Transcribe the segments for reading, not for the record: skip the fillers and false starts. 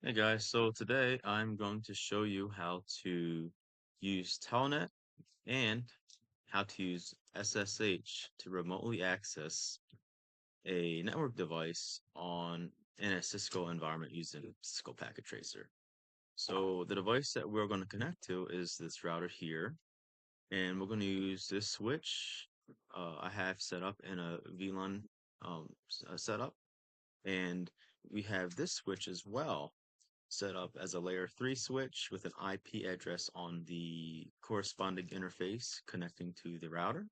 Hey guys, so today I'm going to show you how to use Telnet and how to use SSH to remotely access a network device in a Cisco environment using Cisco Packet Tracer. So the device that we're going to connect to is this router here, and we're going to use this switch I have set up in a VLAN setup, and we have this switch as well set up as a layer 3 switch with an IP address on the corresponding interface connecting to the router.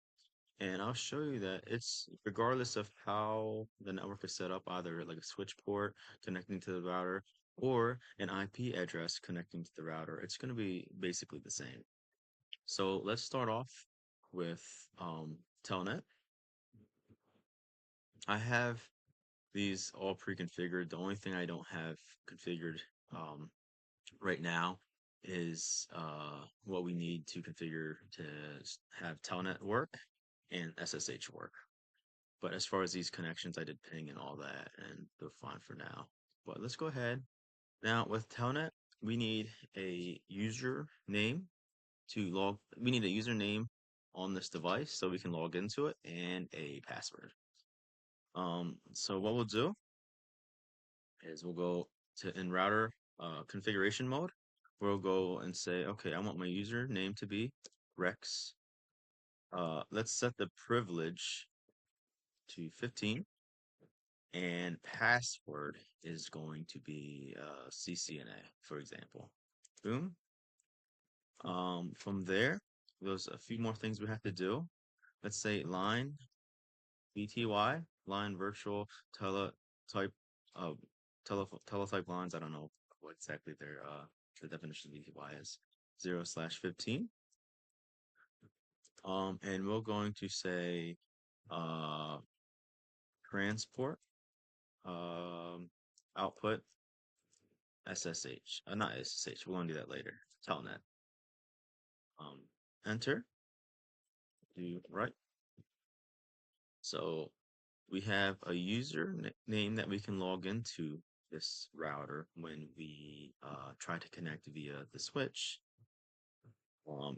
And I'll show you that it's regardless of how the network is set up, either like a switch port connecting to the router or an IP address connecting to the router, it's going to be basically the same. So let's start off with Telnet. I have these all pre-configured. The only thing I don't have configured um, right now is what we need to configure to have Telnet work and SSH work. But as far as these connections, I did ping and all that, and they're fine for now. But let's go ahead. Now with Telnet, we need a user name to log. We need a username on this device so we can log into it and a password. So what we'll do is we'll go to in router configuration mode. We'll go and say, okay, I want my username to be Rex. Let's set the privilege to 15, and password is going to be CCNA, for example. Boom. From there, there's a few more things we have to do. Let's say line VTY, line virtual teletype uh teletype lines. I don't know what exactly the definition of VTY is. 0/15. And we're going to say uh transport output SSH. Not SSH, we're gonna do that later. Telnet. Um enter, do right. So we have a user name that we can log into this router when we try to connect via the switch.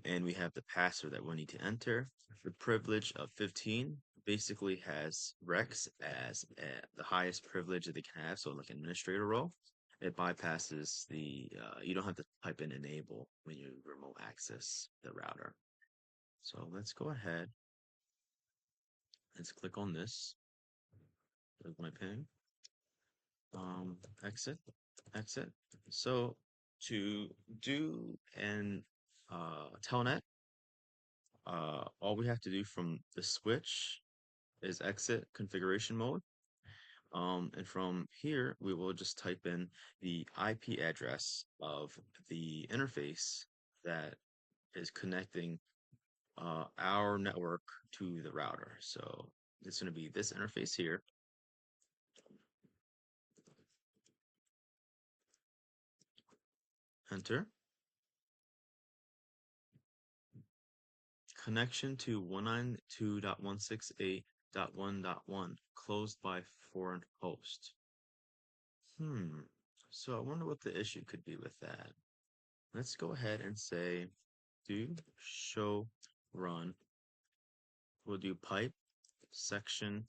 And we have the password that we need to enter. The privilege of 15 basically has Rex as the highest privilege that they can have, so like administrator role. It bypasses you don't have to type in enable when you remote access the router. So let's go ahead. Let's click on this. There's my ping. Exit, exit. So to do an telnet, all we have to do from the switch is exit configuration mode. And from here, we will just type in the IP address of the interface that is connecting our network to the router. So it's going to be this interface here. Enter. Connection to 192.168.1.1 closed by foreign host. So I wonder what the issue could be with that. Let's go ahead and say do show run. We'll do pipe section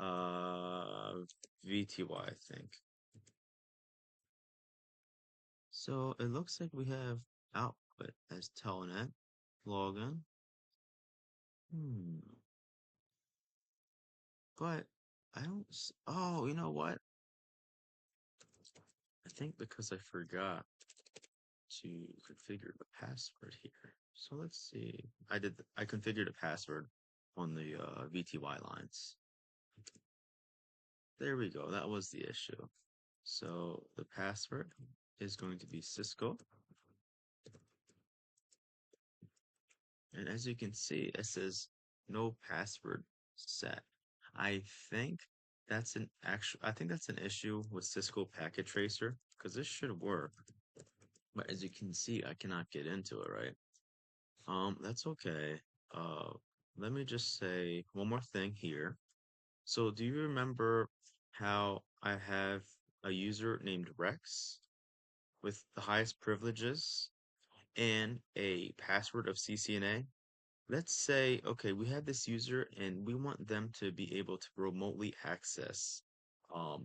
VTY, I think. So it looks like we have output as telnet login. Hmm. But I don't. Oh, you know what? I think because I forgot to configure the password here. So let's see. I configured a password on the VTY lines. There we go. That was the issue. So the password is going to be Cisco. And as you can see, it says no password set. I think I think that's an issue with Cisco Packet Tracer because this should work. But as you can see, I cannot get into it, right? That's okay. Uh, Let me just say one more thing here. So do you remember how I have a user named Rex? with the highest privileges and a password of CCNA. Let's say, okay, we have this user and we want them to be able to remotely access um,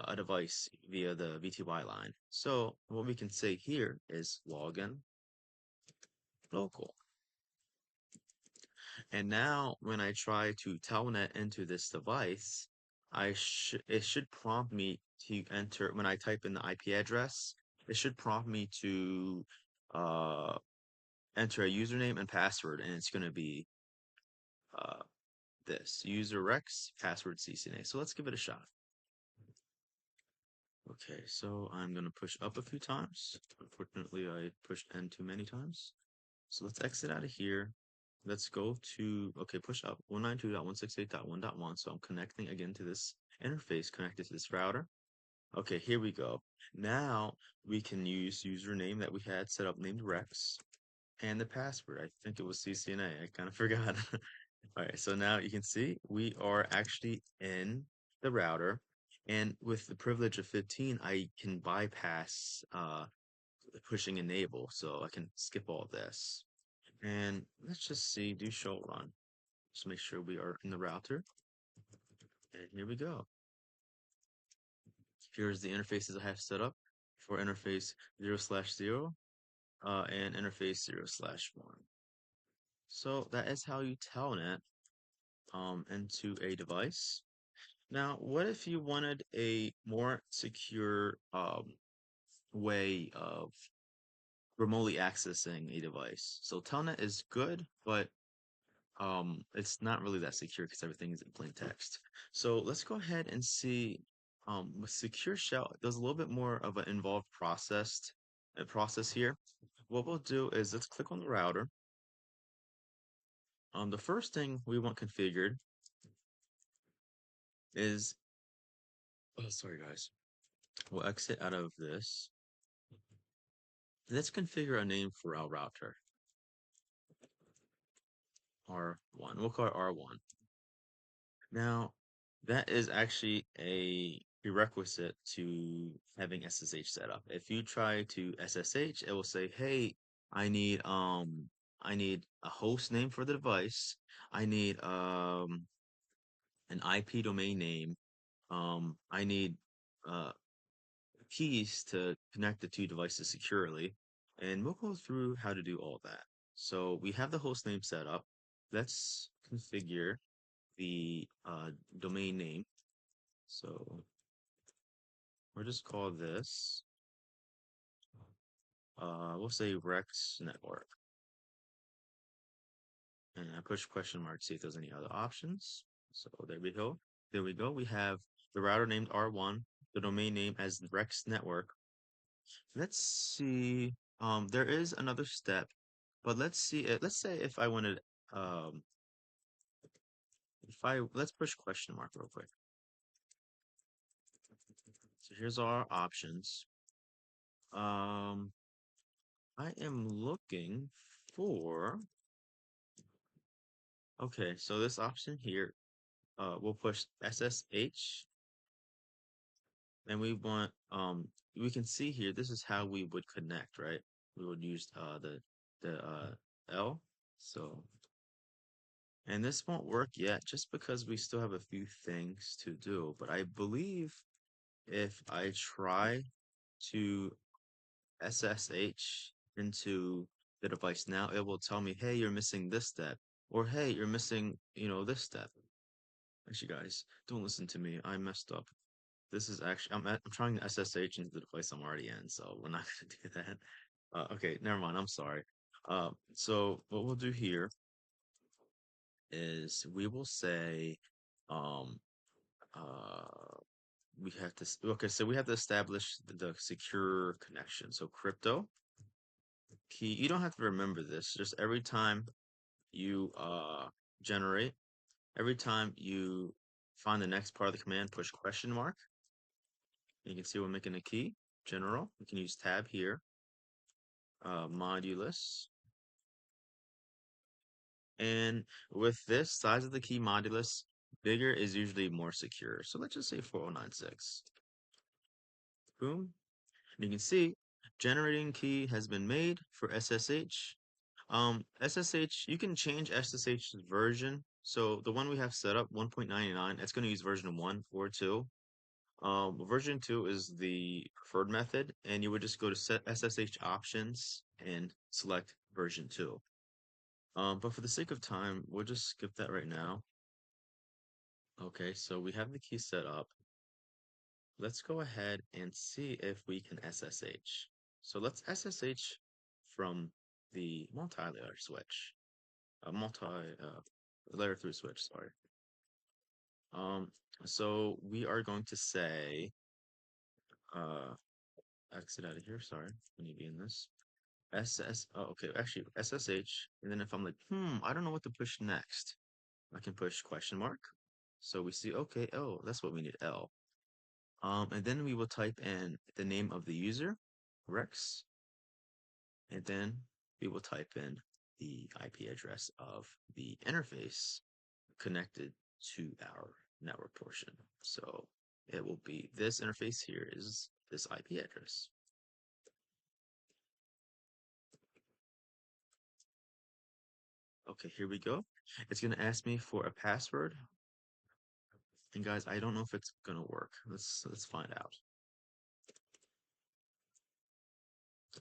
a device via the VTY line. So what we can say here is login local. And now when I try to telnet into this device, it should prompt me to enter when I type in the IP address, it should prompt me to uh, enter a username and password, and it's going to be uh, this user Rex password CCNA. So let's give it a shot. Okay, so I'm going to push up a few times. Unfortunately, I pushed N too many times. So let's exit out of here. Let's go to, okay, push up 192.168.1.1. So I'm connecting again to this interface connected to this router. Okay, here we go. Now we can use username that we had set up named Rex and the password. I think it was CCNA. I kind of forgot. All right, so now you can see we are actually in the router. And with the privilege of 15, I can bypass pushing enable. So I can skip all this. And let's just see, do show run. Just make sure we are in the router. And here we go. Here's the interfaces I have set up for interface 0/0 and interface 0/1. So that is how you telnet into a device. Now, what if you wanted a more secure way of remotely accessing a device? So telnet is good, but it's not really that secure because everything is in plain text. So let's go ahead and see with secure shell, there's a little bit more of an involved process here. What we'll do is let's click on the router. The first thing we want configured is, oh, sorry guys. We'll exit out of this. Let's configure a name for our router. R1. We'll call it R1. Now, that is actually a prerequisite to having SSH set up. If you try to SSH, it will say, "Hey, I need a host name for the device. I need an IP domain name. I need uh keys to connect the two devices securely." And we'll go through how to do all that. So we have the host name set up. Let's configure the domain name. So we'll just call this, we'll say Rex Network. And I push question mark to see if there's any other options. So there we go. There we go. We have the router named R1, the domain name as Rex Network. Let's see. There is another step, but let's see. Let's say if I wanted, um, let's push question mark real quick. So here's our options. Um, I am looking for, okay, so this option here, we'll push SSH, and we can see here, this is how we would connect, right? We would use the L, so, and this won't work yet just because we still have a few things to do, but I believe if I try to SSH into the device now, it will tell me, hey, you're missing this step, or hey, you're missing, this step. Actually, guys, don't listen to me. I messed up. This is actually, I'm trying to SSH into the device I'm already in, so we're not gonna do that. Okay, never mind. I'm sorry. So what we'll do here is we will say, um, we have to, okay, so we have to establish the secure connection. So crypto key, you don't have to remember this, just every time you generate, every time you find the next part of the command, push question mark. You can see we're making a key, general. We can use tab here, modulus. And with this size of the key modulus, bigger is usually more secure. So let's just say 4096. Boom. You can see generating key has been made for SSH. SSH, you can change SSH's version. So the one we have set up, 1.99, it's going to use version 1 or 2. Version 2 is the preferred method, and you would just go to set SSH options and select version 2. But for the sake of time, we'll just skip that right now. Okay, so we have the key set up. Let's go ahead and see if we can SSH. So let's SSH from the multi-layer switch, layer 3 switch, sorry. Um, so we are going to say, uh, exit out of here, sorry, we need to be in this. Okay, actually SSH, and then if I'm like, I don't know what to push next, I can push question mark. So we see, okay, oh, that's what we need, L. And then we will type in the name of the user, Rex, and then we will type in the IP address of the interface connected to our network portion. So it will be this interface here is this IP address. Okay, here we go. It's gonna ask me for a password. And guys, I don't know if it's gonna work. Let's find out.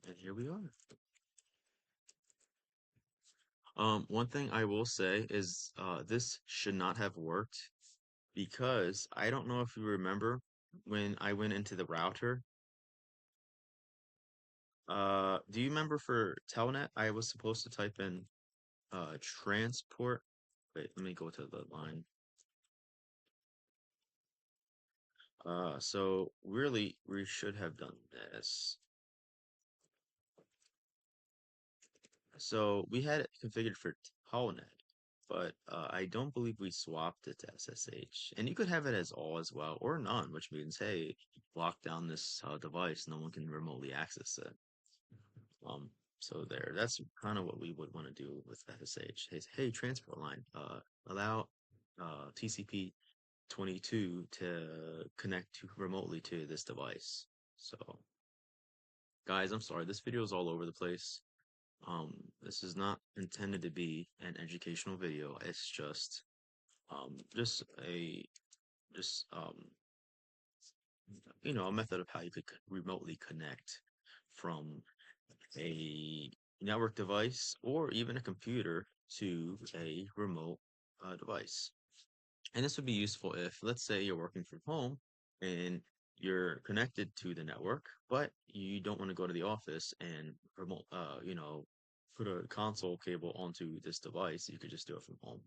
And here we are. One thing I will say is this should not have worked because I don't know if you remember when I went into the router. Do you remember for Telnet I was supposed to type in transport? Wait, let me go to the line. So really we should have done this. So we had it configured for Telnet, but I don't believe we swapped it to SSH. And you could have it as all as well, or none, which means, hey, lock down this device, no one can remotely access it. So there, that's kind of what we would want to do with SSH. Hey, transport line, allow TCP 22 to connect remotely to this device. So, guys, I'm sorry, this video is all over the place. This is not intended to be an educational video. It's just a just a method of how you could remotely connect from a network device or even a computer to a remote device. And this would be useful if, let's say, you're working from home and you're connected to the network, but you don't want to go to the office and put a console cable onto this device. You could just do it from home.